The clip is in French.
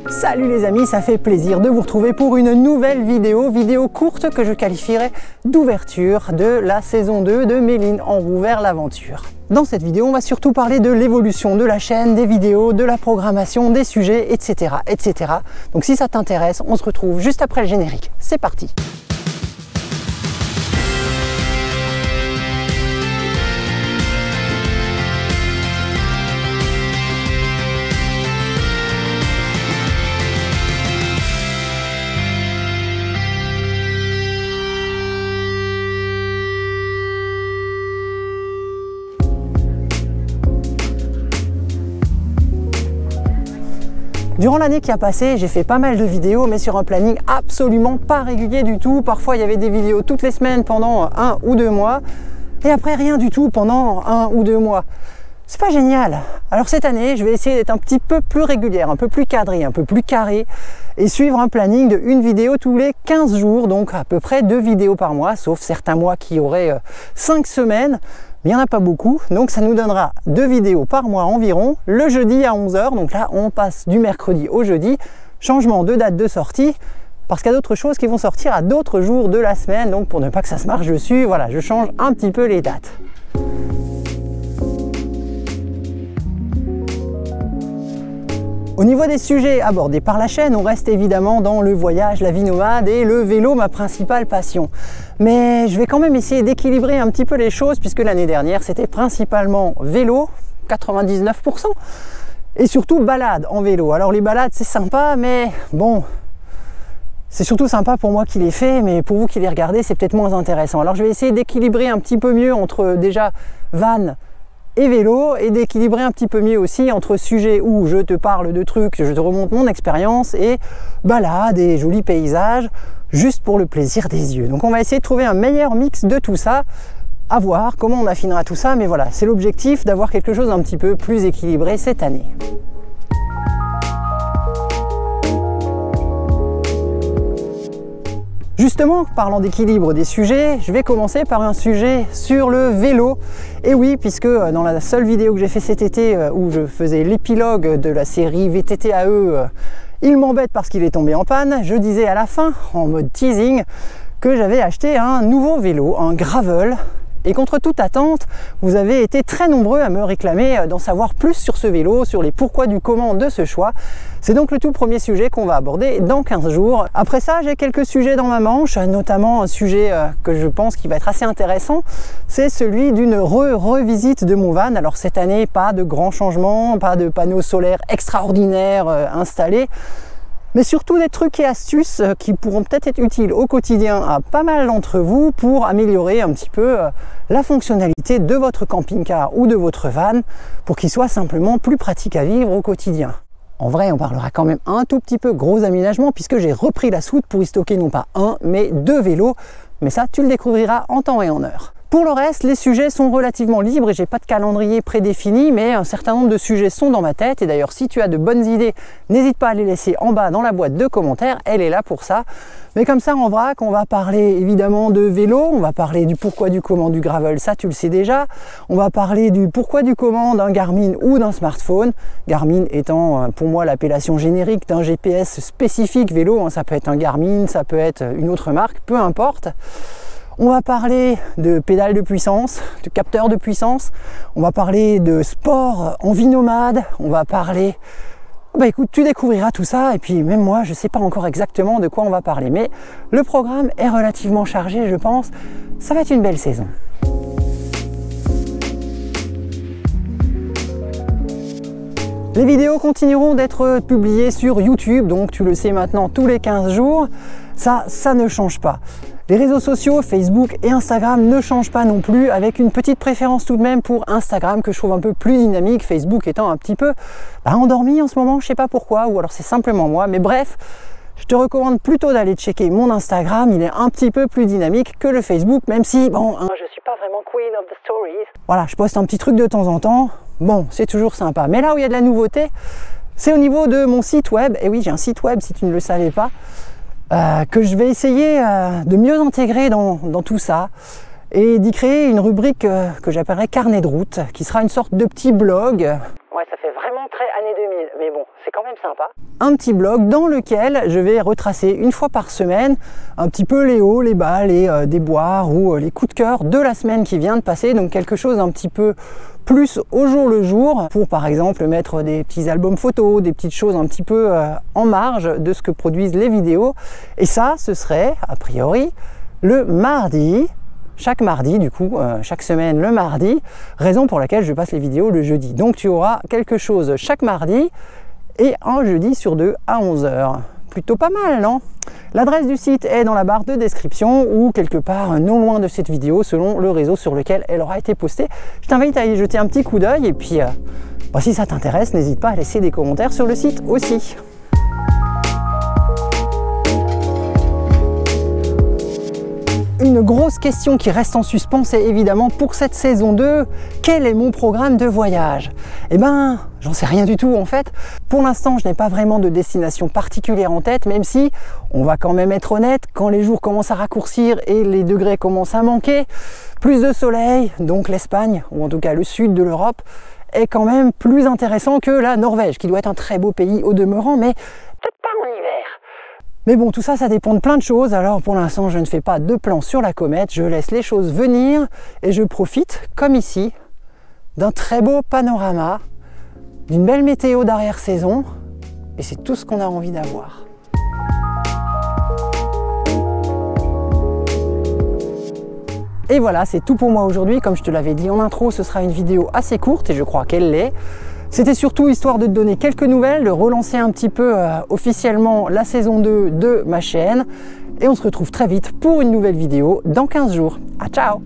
Salut les amis, ça fait plaisir de vous retrouver pour une nouvelle vidéo courte que je qualifierais d'ouverture de la saison 2 de Méline en roue vers l'aventure. Dans cette vidéo, on va surtout parler de l'évolution de la chaîne, des vidéos, de la programmation, des sujets, etc. etc. Donc si ça t'intéresse, on se retrouve juste après le générique. C'est parti! Durant l'année qui a passé, j'ai fait pas mal de vidéos, mais sur un planning absolument pas régulier du tout. Parfois, il y avait des vidéos toutes les semaines pendant 1 ou 2 mois, et après rien du tout pendant 1 ou 2 mois. C'est pas génial. Alors cette année, je vais essayer d'être un petit peu plus régulière, un peu plus cadré, un peu plus carré, et suivre un planning de une vidéo tous les 15 jours, donc à peu près 2 vidéos par mois, sauf certains mois qui auraient 5 semaines. Il n'y en a pas beaucoup, donc ça nous donnera 2 vidéos par mois environ, le jeudi à 11 h, donc là on passe du mercredi au jeudi, changement de date de sortie, parce qu'il y a d'autres choses qui vont sortir à d'autres jours de la semaine, donc pour ne pas que ça se marche dessus, voilà, je change un petit peu les dates. Au niveau des sujets abordés par la chaîne, on reste évidemment dans le voyage, la vie nomade et le vélo, ma principale passion. Mais je vais quand même essayer d'équilibrer un petit peu les choses puisque l'année dernière, c'était principalement vélo, 99%, et surtout balade en vélo. Alors les balades, c'est sympa, mais bon, c'est surtout sympa pour moi qui les fais, mais pour vous qui les regardez, c'est peut-être moins intéressant. Alors je vais essayer d'équilibrer un petit peu mieux entre déjà van et vélo, et d'équilibrer un petit peu mieux aussi entre sujets où je te parle de trucs, je te remonte mon expérience, et balades et jolis paysages, juste pour le plaisir des yeux. Donc on va essayer de trouver un meilleur mix de tout ça, à voir comment on affinera tout ça, mais voilà, c'est l'objectif d'avoir quelque chose un petit peu plus équilibré cette année. Justement, parlant d'équilibre des sujets, je vais commencer par un sujet sur le vélo. Et oui, puisque dans la seule vidéo que j'ai fait cet été où je faisais l'épilogue de la série VTTAE, il m'embête parce qu'il est tombé en panne, je disais à la fin, en mode teasing, que j'avais acheté un nouveau vélo, un gravel. Et contre toute attente, vous avez été très nombreux à me réclamer d'en savoir plus sur ce vélo, sur les pourquoi du comment de ce choix. C'est donc le tout premier sujet qu'on va aborder dans 15 jours. Après ça, j'ai quelques sujets dans ma manche, notamment un sujet que je pense qui va être assez intéressant. C'est celui d'une revisite de mon van. Alors cette année, pas de grands changements, pas de panneaux solaires extraordinaires installés, mais surtout des trucs et astuces qui pourront peut-être être utiles au quotidien à pas mal d'entre vous pour améliorer un petit peu la fonctionnalité de votre camping-car ou de votre van pour qu'il soit simplement plus pratique à vivre au quotidien. En vrai, on parlera quand même un tout petit peu gros aménagement puisque j'ai repris la soute pour y stocker non pas 1 mais 2 vélos, mais ça tu le découvriras en temps et en heure. Pour le reste, les sujets sont relativement libres et j'ai pas de calendrier prédéfini, mais un certain nombre de sujets sont dans ma tête. Et d'ailleurs, si tu as de bonnes idées, n'hésite pas à les laisser en bas dans la boîte de commentaires, elle est là pour ça. Mais comme ça, en vrac, on va parler évidemment de vélo, on va parler du pourquoi du comment du gravel, ça tu le sais déjà. On va parler du pourquoi du comment d'un Garmin ou d'un smartphone. Garmin étant pour moi l'appellation générique d'un GPS spécifique vélo, ça peut être un Garmin, ça peut être une autre marque, peu importe. On va parler de pédales de puissance, de capteurs de puissance, on va parler de sport en vie nomade, on va parler... Bah écoute, tu découvriras tout ça, et puis même moi, je ne sais pas encore exactement de quoi on va parler, mais le programme est relativement chargé, je pense. Ça va être une belle saison. Les vidéos continueront d'être publiées sur YouTube, donc tu le sais maintenant, tous les 15 jours. Ça ne change pas. Les réseaux sociaux, Facebook et Instagram ne changent pas non plus, avec une petite préférence tout de même pour Instagram que je trouve un peu plus dynamique, Facebook étant un petit peu endormi en ce moment, je sais pas pourquoi, ou alors c'est simplement moi, mais bref, je te recommande plutôt d'aller checker mon Instagram, il est un petit peu plus dynamique que le Facebook, même si, bon, je suis pas vraiment queen of the stories. Voilà, je poste un petit truc de temps en temps, bon, c'est toujours sympa, mais là où il y a de la nouveauté, c'est au niveau de mon site web, et oui, j'ai un site web si tu ne le savais pas, que je vais essayer de mieux intégrer dans tout ça et d'y créer une rubrique que j'appellerai carnet de route, qui sera une sorte de petit blog. Ouais, ça fait vraiment très années 2000, mais bon, c'est quand même sympa. Un petit blog dans lequel je vais retracer une fois par semaine un petit peu les hauts, les bas, les déboires ou les coups de cœur de la semaine qui vient de passer, donc quelque chose un petit peu plus au jour le jour, pour par exemple mettre des petits albums photos, des petites choses un petit peu en marge de ce que produisent les vidéos. Et ça, ce serait, a priori, le mardi, chaque mardi du coup, chaque semaine le mardi, raison pour laquelle je passe les vidéos le jeudi. Donc tu auras quelque chose chaque mardi et un jeudi sur 2 à 11 h. Plutôt pas mal, non? L'adresse du site est dans la barre de description ou quelque part non loin de cette vidéo selon le réseau sur lequel elle aura été postée. Je t'invite à y jeter un petit coup d'œil et puis si ça t'intéresse, n'hésite pas à laisser des commentaires sur le site aussi. Une grosse question qui reste en suspens, c'est évidemment pour cette saison 2, quel est mon programme de voyage? Eh ben, j'en sais rien du tout en fait. Pour l'instant, je n'ai pas vraiment de destination particulière en tête, même si, on va quand même être honnête, quand les jours commencent à raccourcir et les degrés commencent à manquer, plus de soleil, donc l'Espagne, ou en tout cas le sud de l'Europe, est quand même plus intéressant que la Norvège, qui doit être un très beau pays au demeurant, mais peut-être pas en hiver. Mais bon, tout ça, ça dépend de plein de choses. Alors pour l'instant, je ne fais pas de plan sur la comète. Je laisse les choses venir et je profite, comme ici, d'un très beau panorama, d'une belle météo d'arrière-saison. Et c'est tout ce qu'on a envie d'avoir. Et voilà, c'est tout pour moi aujourd'hui. Comme je te l'avais dit en intro, ce sera une vidéo assez courte et je crois qu'elle l'est. C'était surtout histoire de te donner quelques nouvelles, de relancer un petit peu officiellement la saison 2 de ma chaîne. Et on se retrouve très vite pour une nouvelle vidéo dans 15 jours. À ciao!